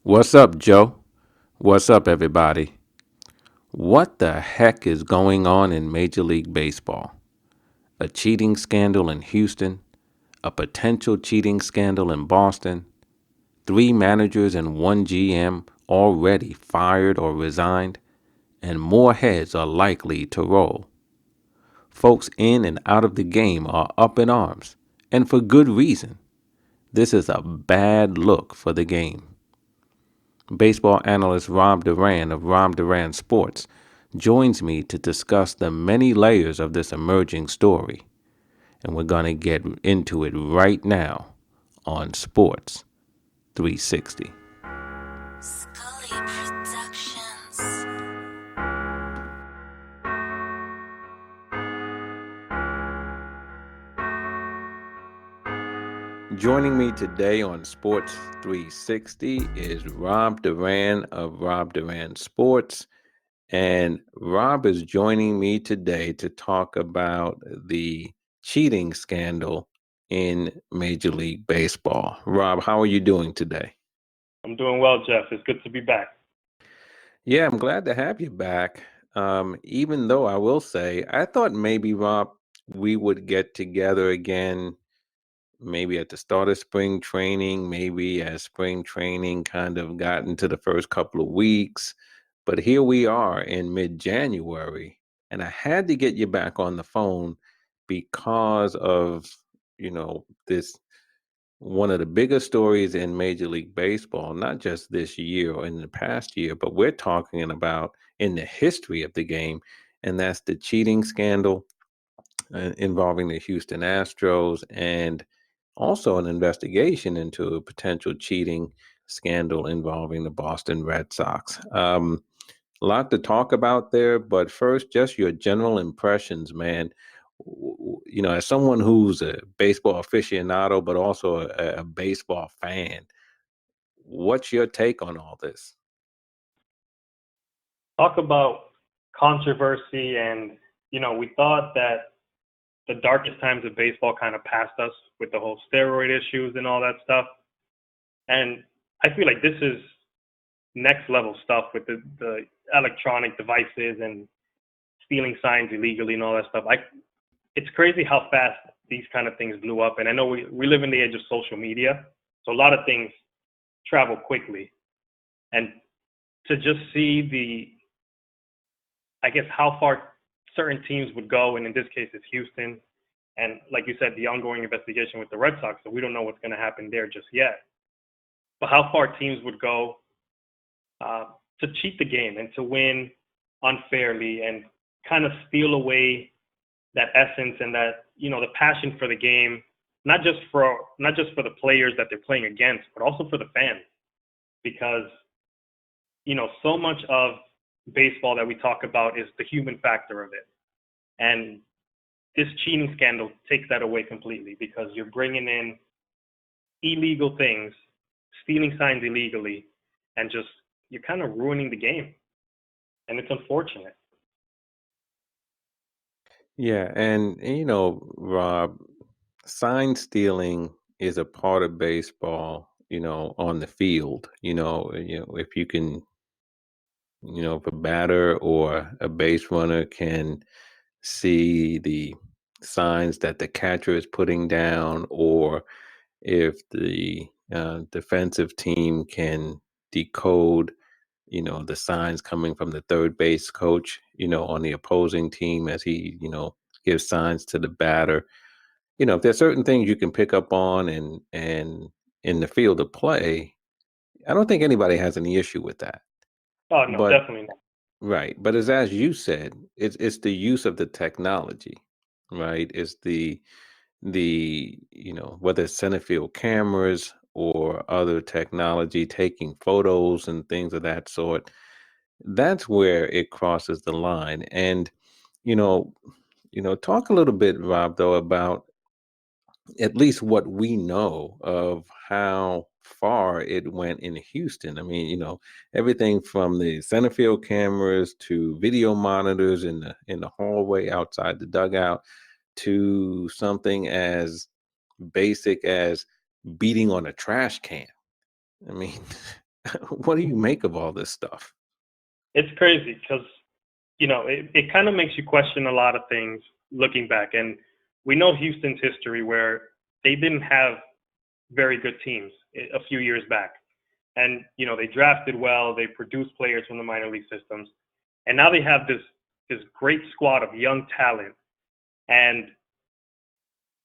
What's up, Joe? What's up, everybody? What the heck is going on in Major League Baseball? A cheating scandal in Houston, a potential cheating scandal in Boston, three managers and one GM already fired or resigned, and more heads are likely to roll. Folks in and out of the game are up in arms, and for good reason. This is a bad look for the game. Baseball analyst Rob Duran of Rob Duran Sports joins me to discuss the many layers of this emerging story. And we're going to get into it right now on Sports 360. Scully Productions. Joining me today on Sports 360 is Rob Duran of Rob Duran Sports. And Rob is joining me today to talk about the cheating scandal in Major League Baseball. Rob, how are you doing today? I'm doing well, Jeff. It's good to be back. Yeah, I'm glad to have you back. Even though I will say, I thought maybe, Rob, we would get together again, maybe at the start of spring training, maybe as spring training kind of got into the first couple of weeks. But here we are in mid-January, and I had to get you back on the phone because of, this one of the biggest stories in Major League Baseball, not just this year or in the past year, but we're talking about in the history of the game, and that's the cheating scandal involving the Houston Astros and also an investigation into a potential cheating scandal involving the Boston Red Sox. A lot to talk about there, but first, just your general impressions, man. As someone who's a baseball aficionado, but also a baseball fan, what's your take on all this? Talk about controversy, and we thought that the darkest times of baseball kind of passed us with the whole steroid issues and all that stuff. And I feel like this is next level stuff with the electronic devices and stealing signs illegally and all that stuff. It's crazy how fast these kind of things blew up. And I know we live in the age of social media, so a lot of things travel quickly. And to just see I guess, how far certain teams would go, and in this case, it's Houston. And like you said, the ongoing investigation with the Red Sox, so we don't know what's going to happen there just yet. But how far teams would go to cheat the game and to win unfairly and kind of steal away that essence and that the passion for the game, not just for the players that they're playing against, but also for the fans, because so much of baseball that we talk about is the human factor of it. And this cheating scandal takes that away completely because you're bringing in illegal things, stealing signs illegally, and just you're kind of ruining the game. And it's unfortunate. Yeah, and Rob, sign stealing is a part of baseball, on the field. If you can, if a batter or a base runner can see the signs that the catcher is putting down, or if the defensive team can decode, the signs coming from the third base coach, on the opposing team as he, gives signs to the batter. If there's certain things you can pick up on and in the field of play, I don't think anybody has any issue with that. Oh no, But definitely not. right, but as you said, it's the use of the technology, right? It's the whether it's center field cameras or other technology, taking photos and things of that sort. That's where it crosses the line. And you know, talk a little bit, Rob, though, about at least what we know of how far it went in Houston. I mean, everything from the center field cameras to video monitors in the hallway outside the dugout to something as basic as beating on a trash can. I mean, What do you make of all this stuff? It's crazy because it kind of makes you question a lot of things looking back. And we know Houston's history where they didn't have very good teams a few years back. And, they drafted well, they produced players from the minor league systems. And now they have this great squad of young talent. And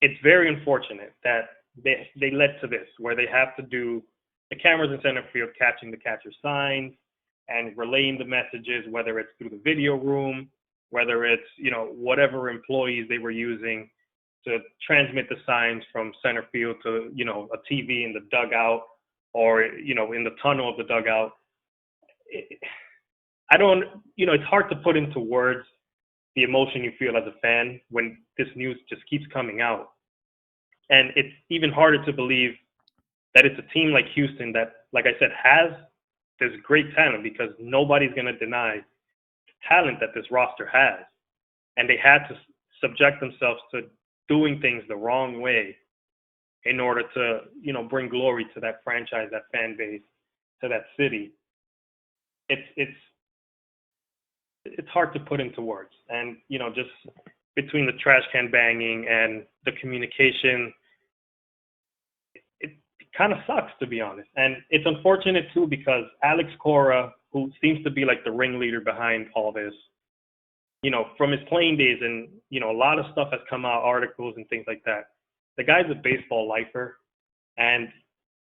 it's very unfortunate that they led to this, where they have to do the cameras in center field catching the catcher signs and relaying the messages, whether it's through the video room, whether it's, whatever employees they were using to transmit the signs from center field to, a TV in the dugout or, in the tunnel of the dugout. I don't, it's hard to put into words the emotion you feel as a fan when this news just keeps coming out. And it's even harder to believe that it's a team like Houston that, like I said, has this great talent, because nobody's going to deny the talent that this roster has. And they had to subject themselves to doing things the wrong way in order to, bring glory to that franchise, that fan base, to that city. It's hard to put into words. And, just between the trash can banging and the communication, it kind of sucks, to be honest. And it's unfortunate too, because Alex Cora, who seems to be like the ringleader behind all this, from his playing days, and, a lot of stuff has come out, articles and things like that. The guy's a baseball lifer, and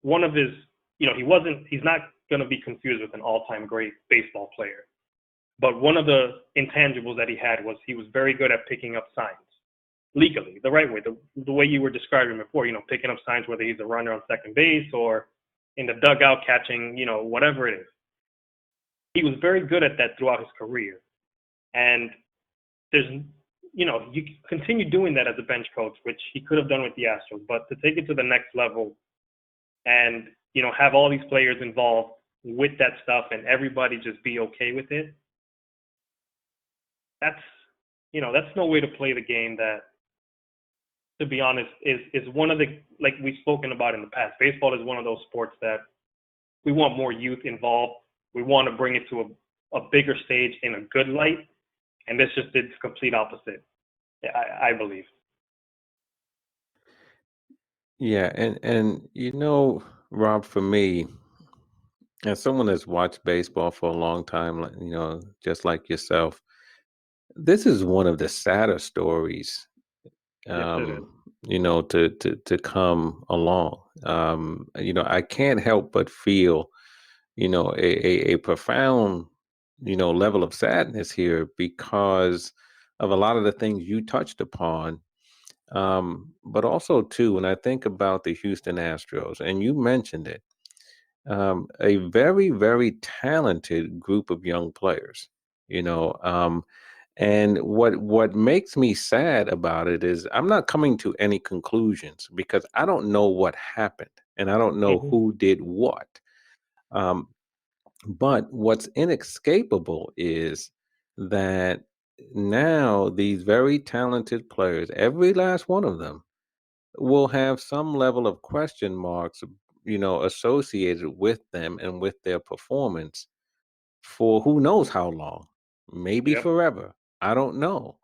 one of his, he's not going to be confused with an all-time great baseball player. But one of the intangibles that he had was he was very good at picking up signs legally, the right way, the way you were describing before, picking up signs, whether he's a runner on second base or in the dugout catching, whatever it is. He was very good at that throughout his career. And there's, you continue doing that as a bench coach, which he could have done with the Astros, but to take it to the next level and, have all these players involved with that stuff and everybody just be okay with it, that's no way to play the game. That, to be honest, is one of the, like we've spoken about in the past, baseball is one of those sports that we want more youth involved. We want to bring it to a bigger stage in a good light. And this just did the complete opposite, I believe. Yeah, and Rob, for me, as someone that's watched baseball for a long time, just like yourself, this is one of the sadder stories, Yes, it is. to come along. I can't help but feel, a profound, level of sadness here because of a lot of the things you touched upon. But also too, when I think about the Houston Astros, and you mentioned it, a very, very talented group of young players, you know, um, and what makes me sad about it is I'm not coming to any conclusions because I don't know what happened and I don't know Hmm. who did what. Um, but what's inescapable is that now these very talented players, every last one of them, will have some level of question marks, associated with them and with their performance for who knows how long, maybe Yep. forever. I don't know.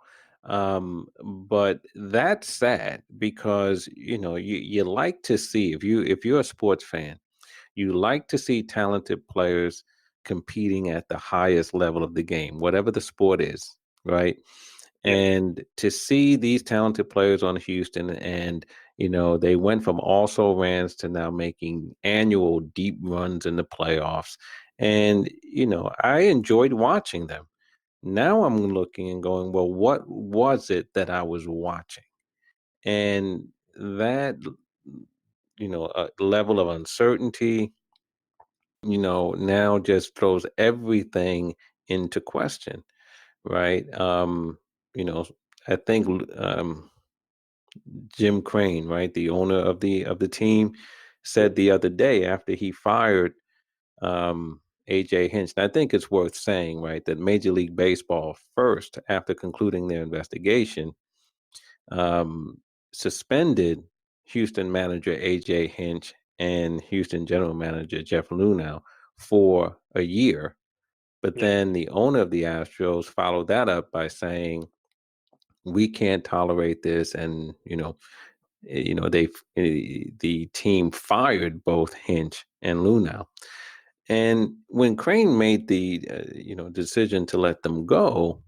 But that's sad because you like to see, if you're a sports fan, you like to see talented players competing at the highest level of the game, whatever the sport is, right? Yep. And to see these talented players on Houston, and they went from also rans to now making annual deep runs in the playoffs. And I enjoyed watching them. Now I'm looking and going, well, what was it that I was watching? And that level of uncertainty, now just throws everything into question, right? You know, I think Jim Crane, right, the owner of the team, Yep. said the other day after he fired AJ Hinch. And I think it's worth saying, right, that Major League Baseball first, after concluding their investigation, um, suspended Houston manager AJ Hinch and Houston general manager Jeff Luhnow for a year. But Yeah. then the owner of the Astros followed that up by saying, "We can't tolerate this," and the team fired both Hinch and Lunow. And when Crane made the decision to let them go,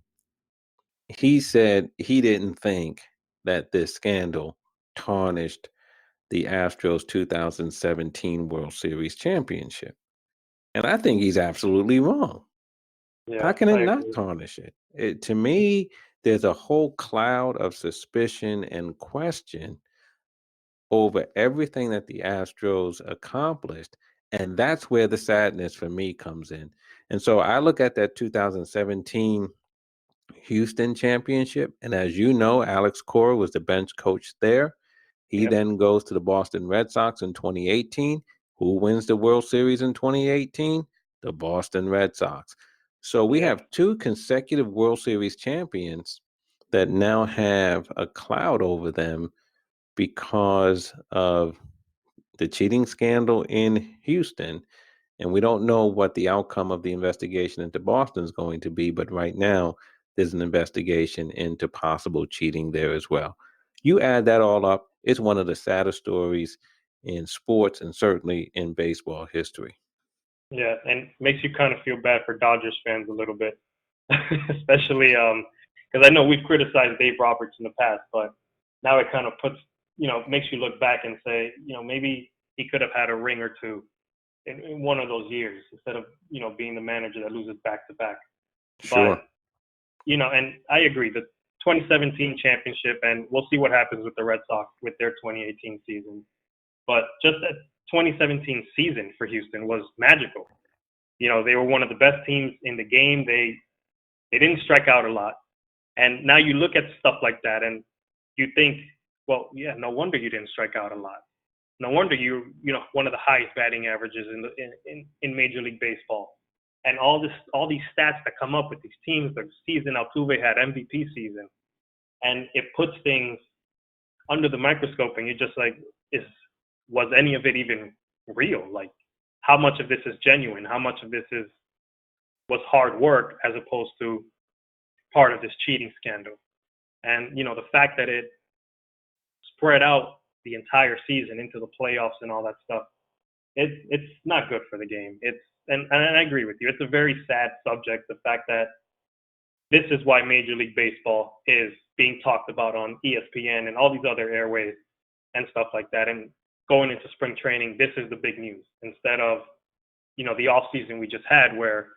he said he didn't think that this scandal tarnished the Astros 2017 World Series championship. And I think he's absolutely wrong. How Yeah, can it I not agree. tarnish it? To me, there's a whole cloud of suspicion and question over everything that the Astros accomplished. And that's where the sadness for me comes in. And so I look at that 2017 Houston championship. And as you know, Alex Cora was the bench coach there. He Yep. then goes to the Boston Red Sox in 2018. Who wins the World Series in 2018? The Boston Red Sox. So we Yep. have two consecutive World Series champions that now have a cloud over them because of the cheating scandal in Houston. And we don't know what the outcome of the investigation into Boston is going to be, but right now there's an investigation into possible cheating there as well. You add that all up, it's one of the saddest stories in sports and certainly in baseball history. Yeah, and makes you kind of feel bad for Dodgers fans a little bit, especially because I know we've criticized Dave Roberts in the past, but now it kind of makes you look back and say, maybe he could have had a ring or two in one of those years instead of being the manager that loses back to back. But Sure. and I agree, the 2017 championship, and we'll see what happens with the Red Sox with their 2018 season. But just that 2017 season for Houston was magical. They were one of the best teams in the game. They didn't strike out a lot. And now you look at stuff like that and you think, well, yeah, no wonder you didn't strike out a lot. No wonder you one of the highest batting averages in Major League Baseball. And all these stats that come up with these teams, the season Altuve had MVP season, and it puts things under the microscope, and you're just like, is was any of it even real? Like, how much of this is genuine? How much of this was hard work as opposed to part of this cheating scandal? And the fact that it spread out the entire season into the playoffs and all that stuff, it's not good for the game. And I agree with you. It's a very sad subject. The fact that this is why Major League Baseball is being talked about on ESPN and all these other airways and stuff like that. And going into spring training, this is the big news instead of the off season we just had where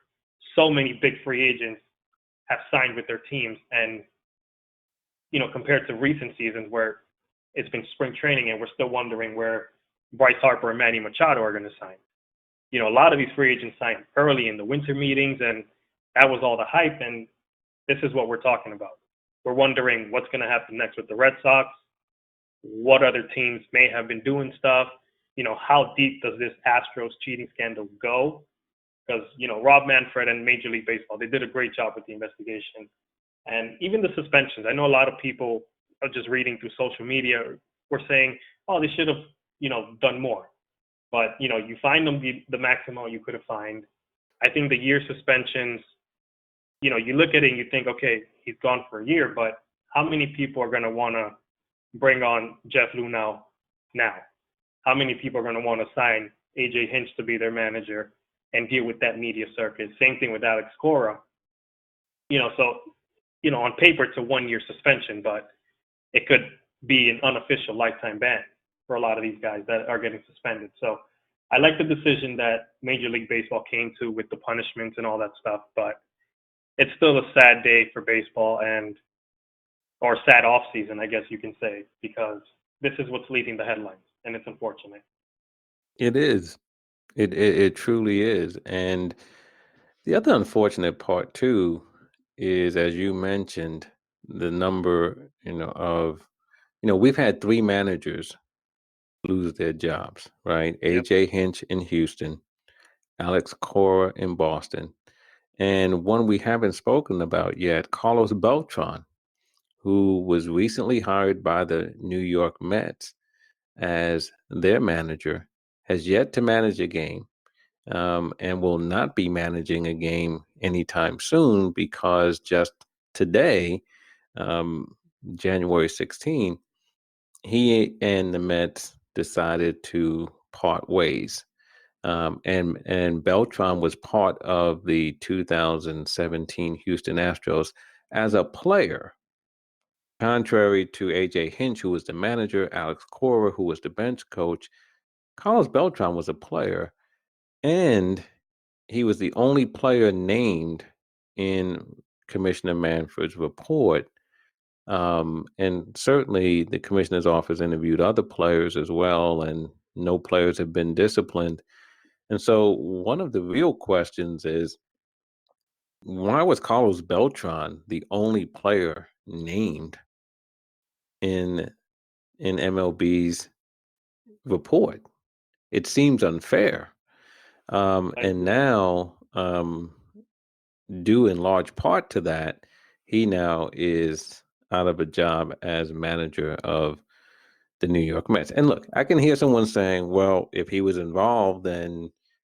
so many big free agents have signed with their teams, and compared to recent seasons where it's been spring training and we're still wondering where Bryce Harper and Manny Machado are going to sign. A lot of these free agents signed early in the winter meetings, and that was all the hype. And this is what we're talking about. We're wondering what's going to happen next with the Red Sox, what other teams may have been doing stuff. How deep does this Astros cheating scandal go? Because, Rob Manfred and Major League Baseball, they did a great job with the investigation. And even the suspensions, I know a lot of people are just reading through social media were saying, oh, they should have, done more. But, you find them the maximum you could have fined. I think the year suspensions, you look at it and you think, okay, he's gone for a year, but how many people are going to want to bring on Jeff Lunow now? How many people are going to want to sign AJ Hinch to be their manager and deal with that media circus? Same thing with Alex Cora. So, on paper it's a 1-year suspension, but it could be an unofficial lifetime ban for a lot of these guys that are getting suspended. So I like the decision that Major League Baseball came to with the punishments and all that stuff, but it's still a sad day for baseball or sad off season, I guess you can say, because this is what's leading the headlines, and it's unfortunate. It is. It truly is. And the other unfortunate part too is, as you mentioned, the number, we've had three managers lose their jobs, right? Yep. AJ Hinch in Houston, Alex Cora in Boston, and one we haven't spoken about yet, Carlos Beltran, who was recently hired by the New York Mets as their manager, has yet to manage a game. and will not be managing a game anytime soon because just today, um, January 16th, he and the Mets decided to part ways. And Beltran was part of the 2017 Houston Astros as a player, contrary to AJ Hinch, who was the manager, Alex Cora, who was the bench coach. Carlos Beltran was a player, and he was the only player named in Commissioner Manfred's report. And certainly the commissioner's office interviewed other players as well, and no players have been disciplined. And so one of the real questions is, why was Carlos Beltran the only player named in MLB's report? It seems unfair. I And agree. now, due in large part to that, he now is out of a job as manager of the New York Mets. And look, I can hear someone saying, well, if he was involved, then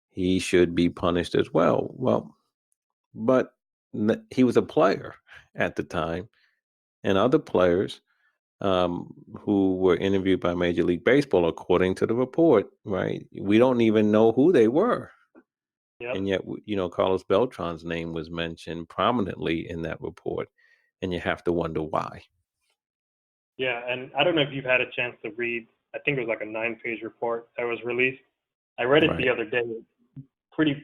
he should be punished as well. Well, but he was a player at the time, and other players who were interviewed by Major League Baseball, according to the report, right? We don't even know who they were. Yep. And yet, Carlos Beltran's name was mentioned prominently in that report, and you have to wonder why. Yeah, and I don't know if you've had a chance to read. I think it was like a 9-page report that was released. I read it the Right. other day, pretty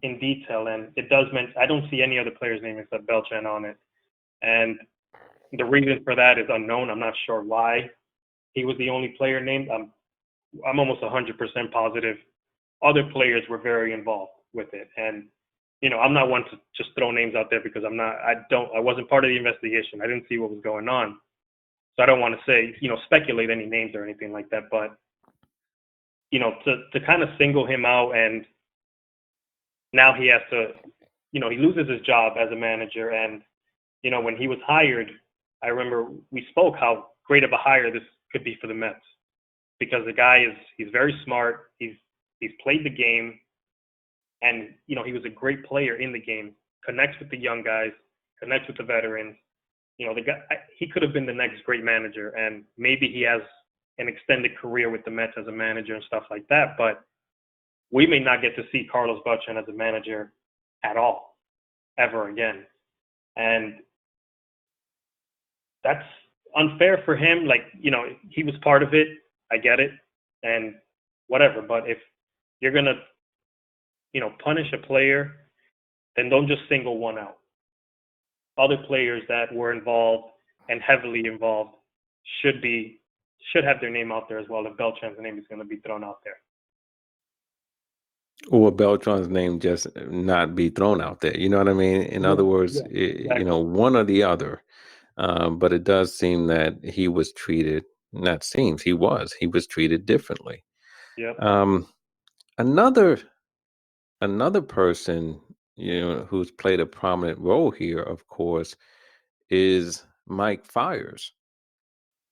in detail, and it does mention. I don't see any other player's name except Beltran on it, and the reason for that is unknown. I'm not sure why he was the only player named. I'm almost 100% positive other players were very involved with it, and I'm not one to just throw names out there because I wasn't part of the investigation. I didn't see what was going on. So I don't want to say, speculate any names or anything like that. But, to kind of single him out, and now he has to, he loses his job as a manager. And, when he was hired, I remember we spoke how great of a hire this could be for the Mets because the guy he's very smart. He's played the game, and, he was a great player in the game, connects with the young guys, connects with the veterans. The guy, he could have been the next great manager, and maybe he has an extended career with the Mets as a manager and stuff like that. But we may not get to see Carlos Beltran as a manager at all, ever again. And that's unfair for him. Like, he was part of it. I get it. And whatever. But if you're going to, punish a player, then don't just single one out. Other players that were involved and heavily involved should have their name out there as well if Beltran's name is going to be thrown out there. Or Beltran's name just not be thrown out there. You know what I mean? In other words, Exactly. one or the other. But it does seem that he was treated, not seems, he was treated differently. Yep. Um, another person, who's played a prominent role here, of course, is Mike Fiers,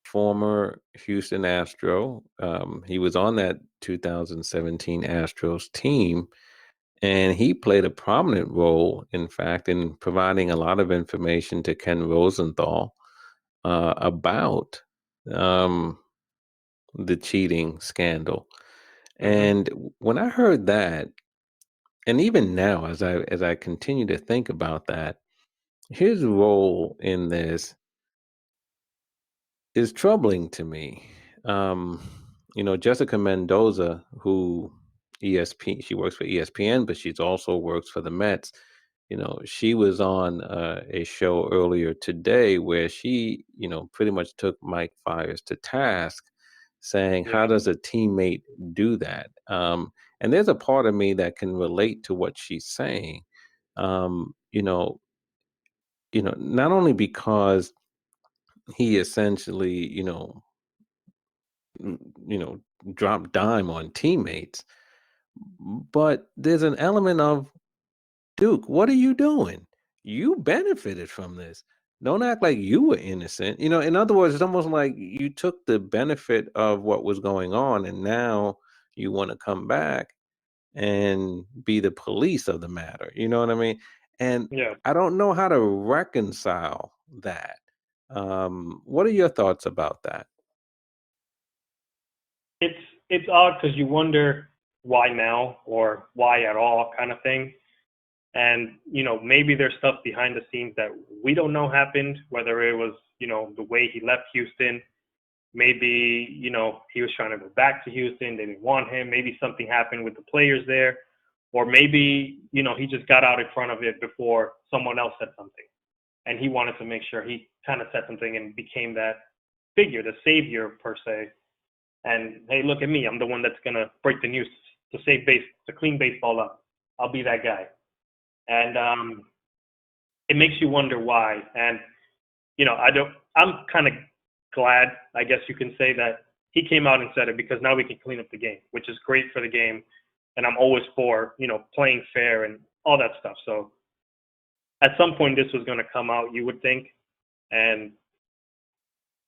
former Houston Astro. He was on that 2017 Astros team, and he played a prominent role, in fact, in providing a lot of information to Ken Rosenthal about um, the cheating scandal. Mhm. And when I heard that, and even now, as I continue to think about that, his role in this is troubling to me. Um, Jessica Mendoza, who she works for ESPN, but she's also works for the Mets. She was on a show earlier today where she, pretty much took Mike Fiers to task, saying, "How Yeah. does a teammate do that?" And there's a part of me that can relate to what she's saying. Um, you know, not only because he essentially, mm, you know, drop dime on teammates. But there's an element of, Duke, what are you doing? You benefited from this. Don't act like you were innocent. In other words, it's almost like you took the benefit of what was going on and now you want to come back. and be the police of the matter. You know what I mean? And Yeah. I don't know how to reconcile that. What are your thoughts about that? It's it's odd because you wonder why now or why at all kind of thing. And maybe there's stuff behind the scenes that we don't know happened, whether it was the way he left Houston. Maybe he was trying to go back to Houston, they didn't want him. Maybe something happened with the players there, or maybe he just got out in front of it before someone else said something, and he wanted to make sure he kind of said something and became that figure, the savior per se. And hey, look at me, I'm the one that's gonna break the news to save base, to clean baseball up. I'll be that guy. And it makes you wonder why. And I don't. I'm kind of glad, I guess you can say, that he came out and said it, because now we can clean up the game, which is great for the game. And I'm always for playing fair and all that stuff. So at some point this was going to come out, you would think, and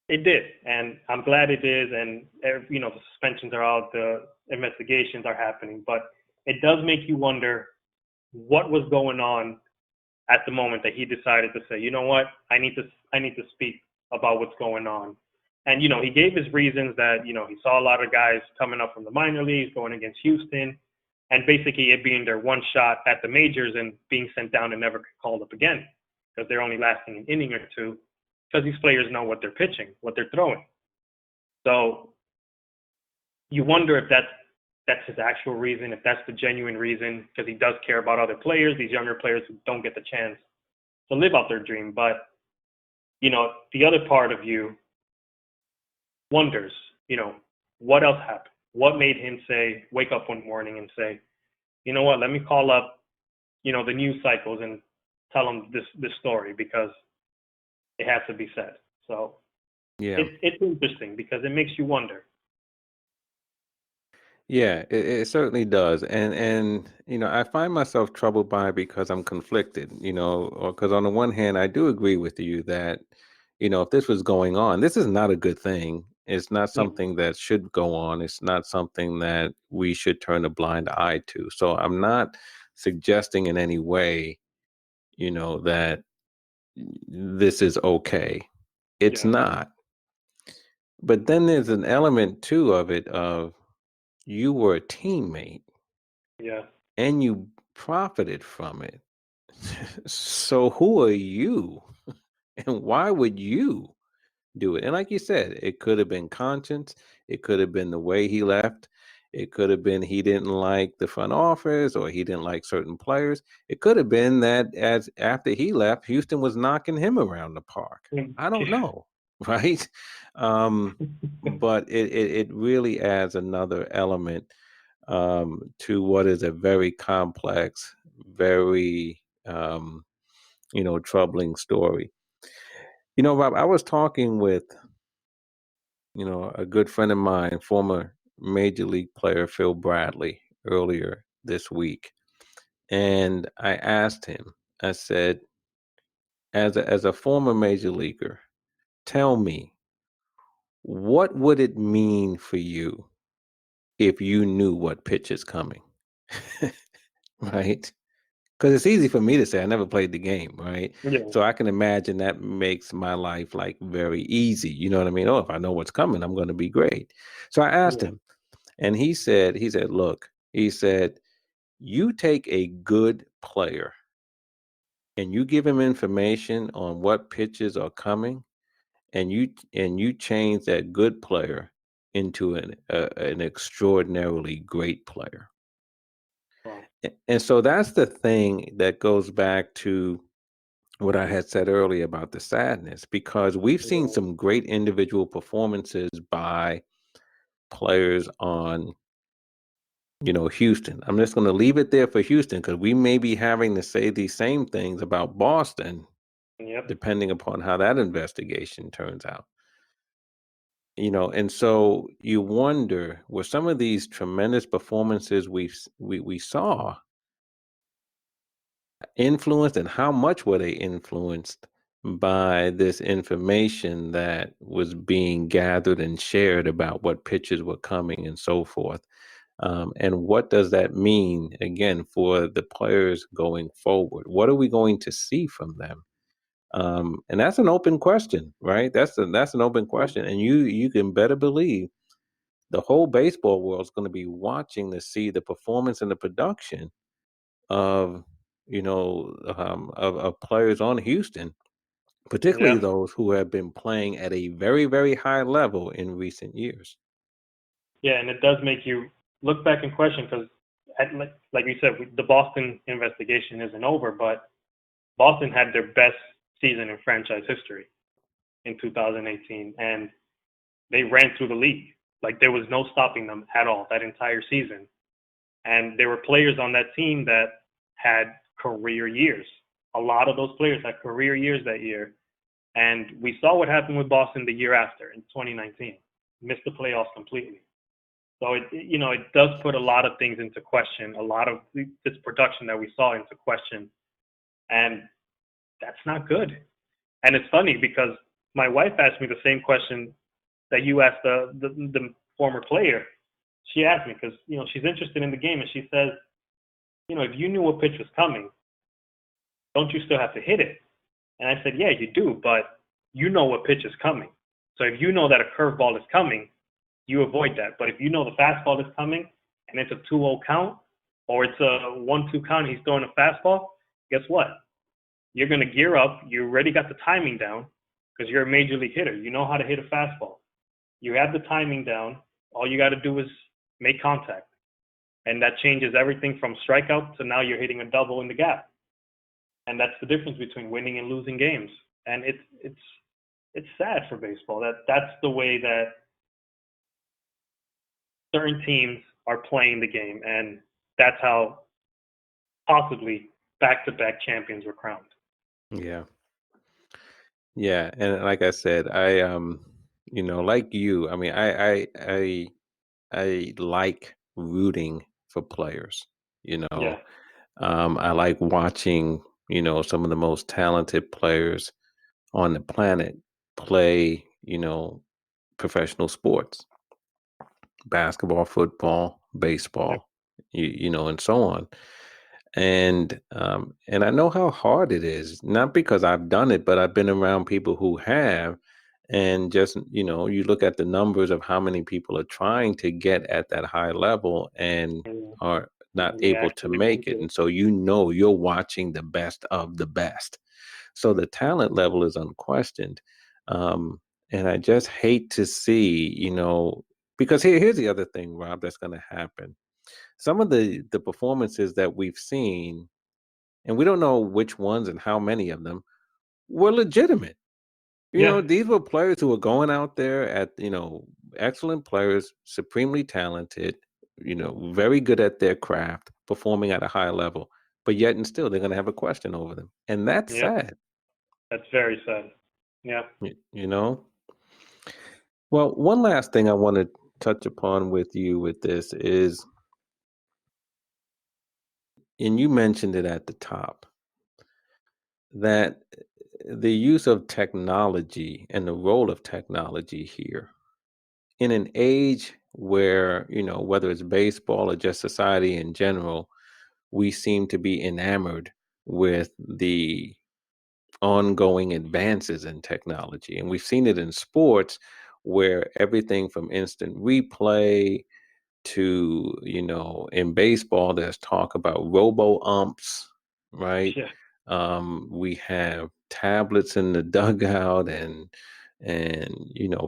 it did. And I'm glad it is. And the suspensions are out, the investigations are happening, but it does make you wonder what was going on at the moment that he decided to say, you know what, I need to speak about what's going on. And he gave his reasons that he saw a lot of guys coming up from the minor leagues going against Houston, and basically it being their one shot at the majors and being sent down and never called up again, because they're only lasting an inning or two, because these players know what they're pitching, what they're throwing. So you wonder if that's his actual reason, if that's the genuine reason, because he does care about other players, these younger players who don't get the chance to live out their dream. But the other part of you wonders, what else happened? What made him wake up one morning and say, you know what, let me call up, the news cycles and tell them this story, because it has to be said. So Yeah. it's interesting because it makes you wonder. Yeah, it certainly does. And I find myself troubled by it because I'm conflicted, or because on the one hand, I do agree with you that, if this was going on, this is not a good thing. It's not Mm. something that should go on. It's not something that we should turn a blind eye to. So I'm not suggesting in any way, that this is okay. It's Yeah, not. But then there's an element too of it of you were a teammate yeah, and you profited from it. So who are you and why would you do it? And like you said, it could have been conscience, it could have been the way he left, it could have been he didn't like the front office or he didn't like certain players. It could have been that as after he left, Houston was knocking him around the park. mm, I don't yeah, know, right? Um, but it really adds another element to what is a very complex, very troubling story. Rob, I was talking with a good friend of mine, former major league player Phil Bradley, earlier this week, and I asked him. I said, as a former major leaguer, tell me, what would it mean for you if you knew what pitch is coming? Right? Because it's easy for me to say I never played the game, right? yeah, So I can imagine that makes my life like very easy. You know what I mean? Oh, if I know what's coming, I'm going to be great. So I asked yeah. him, and he said, look, he said, you take a good player and you give him information on what pitches are coming, and you change that good player into an extraordinarily great player. Wow. And so that's the thing that goes back to what I had said earlier about the sadness, because we've seen Yeah, some great individual performances by players on, Houston. I'm just going to leave it there for Houston because we may be having to say these same things about Boston, yep, depending upon how that investigation turns out. And so you wonder, were some of these tremendous performances we saw influenced, and how much were they influenced by this information that was being gathered and shared about what pitches were coming and so forth? And what does that mean again for the players going forward? What are we going to see from them? And that's an open question, right? That's an open Mm. question, and you can better believe the whole baseball world is going to be watching to see the performance and the production of of players on Houston, particularly Yeah. those who have been playing at a very, very high level in recent years. Yeah, and it does make you look back and question because, like you said, the Boston investigation isn't over, but Boston had their best season in franchise history in 2018, and they ran through the league. Like there was no stopping them at all that entire season. And there were players on that team that had career years. A lot of those players had career years that year. And we saw what happened with Boston the year after in 2019. Missed the playoffs completely. So it does put a lot of things into question, a lot of this production that we saw into question, and that's not good. And it's funny because my wife asked me the same question that you asked the former player. She asked me because she's interested in the game, and she says, if you knew what pitch was coming, don't you still have to hit it? And I said, yeah, you do, but you know what pitch is coming. So if you know that a curveball is coming, you avoid that. But if you know the fastball is coming and it's a 2-0 count or it's a 1-2 count, he's throwing a fastball, guess what? You're going to gear up. You already got the timing down because you're a major league hitter. You know how to hit a fastball. You have the timing down. All you got to do is make contact. And that changes everything from strikeout to now you're hitting a double in the gap. And that's the difference between winning and losing games. And it's sad for baseball that that's the way that certain teams are playing the game, and that's how possibly back-to-back champions were crowned. Yeah. Yeah, and like I said, like you, I mean, I like rooting for players, you Yeah, know. I like watching, some of the most talented players on the planet play, professional sports, basketball, football, yeah, baseball, and so on. And I know how hard it is, not because I've done it, but I've been around people who have. And just, you look at the numbers of how many people are trying to get at that high level and and are not they able to actually make make it. it. And so, you're watching the best of the best. So the talent level is unquestioned. Um, and I just hate to see, because here's the other thing, Rob, that's going to happen. Some of the performances that we've seen, and we don't know which ones and how many of them were legitimate. Yeah, These were players who were going out there at, excellent players, supremely talented, very good at their craft, performing at a high level. But yet and still, they're going to have a question over them. And that's yeah, sad, that's very sad. Yeah, you know? Well, one last thing I want to touch upon with you with this is, and you mentioned it at the top, that the use of technology and the role of technology here in an age where, whether it's baseball or just society in general, we seem to be enamored with the ongoing advances in technology. And we've seen it in sports where everything from instant replay to, in baseball, there's talk about robo umps, right? yeah, We have tablets in the dugout, and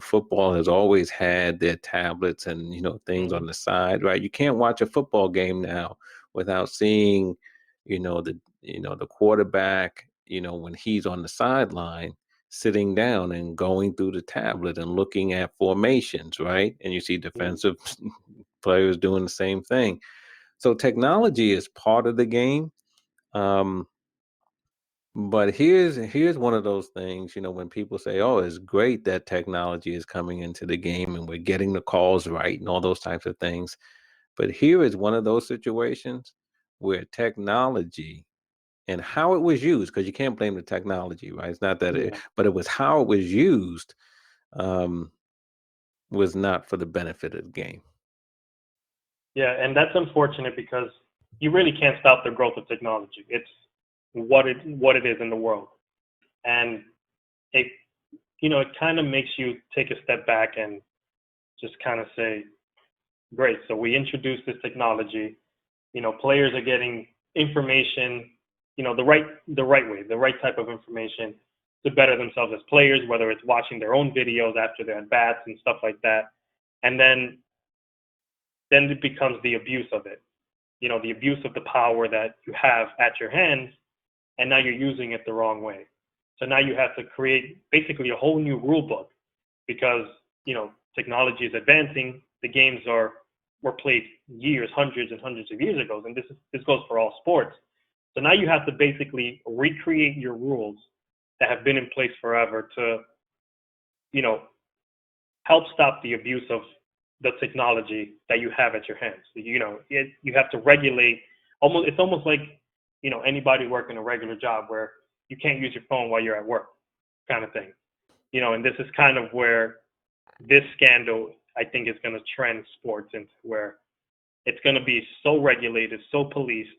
football has always had their tablets and things hmm on the side, right? You can't watch a football game now without seeing, the quarterback, when he's on the sideline sitting down and going through the tablet and looking at formations, right? And you see defensive players doing the same thing. So technology is part of the game. Um, but here's one of those things, when people say, "Oh, it's great that technology is coming into the game and we're getting the calls right and all those types of things." But here is one of those situations where technology and how it was used, because you can't blame the technology, right? It's not that yeah, but it was how it was used, um, was not for the benefit of the game. Yeah, and that's unfortunate because you really can't stop the growth of technology. It's what it is in the world, and it it kind of makes you take a step back and just kind of say, great. So we introduced this technology. Players are getting information, the right way, the right type of information to better themselves as players, whether it's watching their own videos after their at bats and stuff like that. And then it becomes the abuse of it. The abuse of the power that you have at your hands, and now you're using it the wrong way. So now you have to create basically a whole new rule book because technology is advancing. The games were played years, hundreds and hundreds of years ago, and this goes for all sports. So now you have to basically recreate your rules that have been in place forever to you know help stop the abuse of the technology that you have at your hands. You have to regulate. It's almost like anybody working a regular job where you can't use your phone while you're at work, kind of thing. And this is kind of where this scandal, I think, is going to trend sports into where it's going to be so regulated, so policed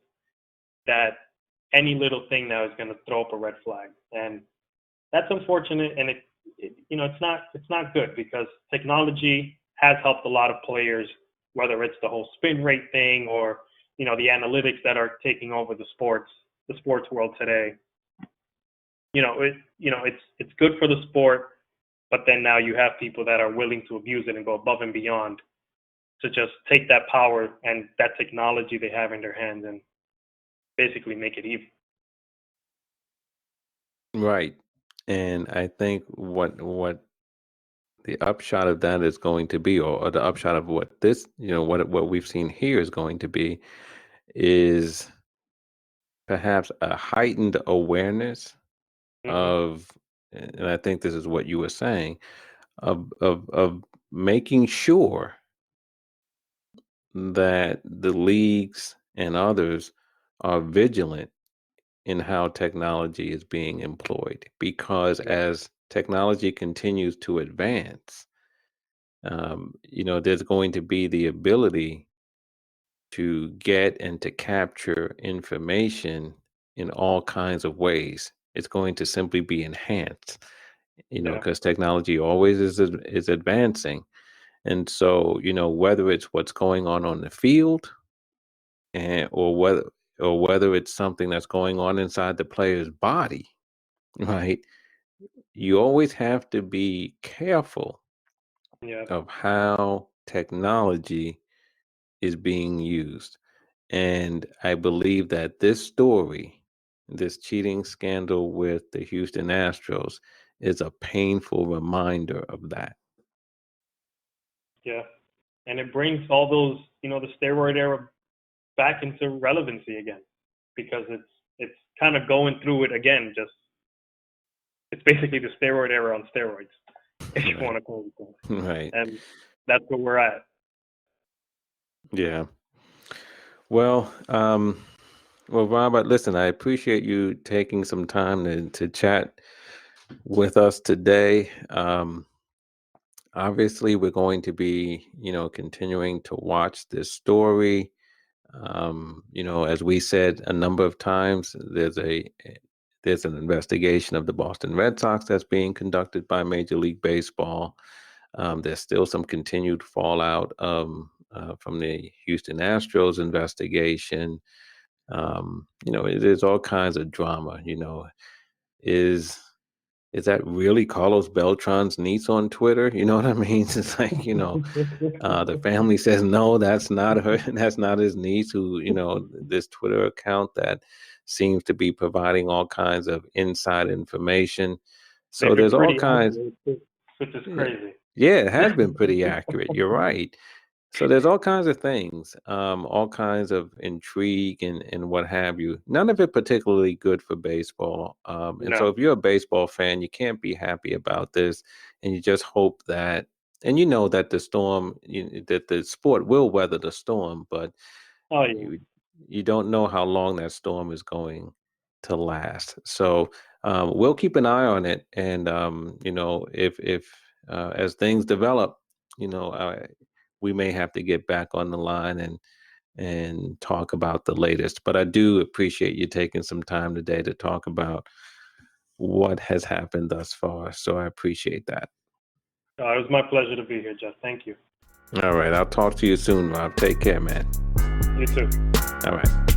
that any little thing now is going to throw up a red flag, and that's unfortunate. And it's not good because technology has helped a lot of players, whether it's the whole spin rate thing or the analytics that are taking over the sports world today. It's good for the sport, but then now you have people that are willing to abuse it and go above and beyond to just take that power and that technology they have in their hands and basically make it evil. Right. And I think what the upshot of that is going to be, or the upshot of what this, what we've seen here is going to be, is perhaps a heightened awareness Hmm. of, and I think this is what you were saying, of making sure that the leagues and others are vigilant in how technology is being employed, because Yeah, as technology continues to advance, there's going to be the ability to get and to capture information in all kinds of ways. It's going to simply be enhanced, yeah, because technology always is advancing. And so, whether it's what's going on the field, and or whether it's something that's going on inside the player's body, right? You always have to be careful yeah, of how technology is being used. And I believe that this story, this cheating scandal with the Houston Astros, is a painful reminder of that. yeah. And it brings all those, the steroid era back into relevancy again because it's kind of going through it again. Just it's basically the steroid era on steroids, if you want Right. to call it that. Right. And that's where we're at. Yeah. Well, Robert, listen, I appreciate you taking some time to chat with us today. Obviously, we're going to be, continuing to watch this story. As we said a number of times, there's an investigation of the Boston Red Sox that's being conducted by Major League Baseball. There's still some continued fallout from the Houston Astros investigation. There's all kinds of drama. Is is that really Carlos Beltran's niece on Twitter? You know what I mean? It's like, the family says no, that's not her, that's not his niece. Who, this Twitter account that seems to be providing all kinds of inside information. So They've been there's all pretty kinds. accurate, too, which is Yeah, crazy. yeah, it has been pretty accurate. You're right. So there's all kinds of things, all kinds of intrigue and what have you. None of it particularly good for baseball. And so No. if you're a baseball fan, you can't be happy about this, and you just hope that, and that the storm, that the sport will weather the storm, but Oh yeah. you you don't know how long that storm is going to last. So we'll keep an eye on it, and if as things develop, you know, we may have to get back on the line and talk about the latest. But I do appreciate you taking some time today to talk about what has happened thus far. So I appreciate that. It was my pleasure to be here, Jeff. Thank you. All right. I'll talk to you soon, Rob. Take care, man. You too. All right.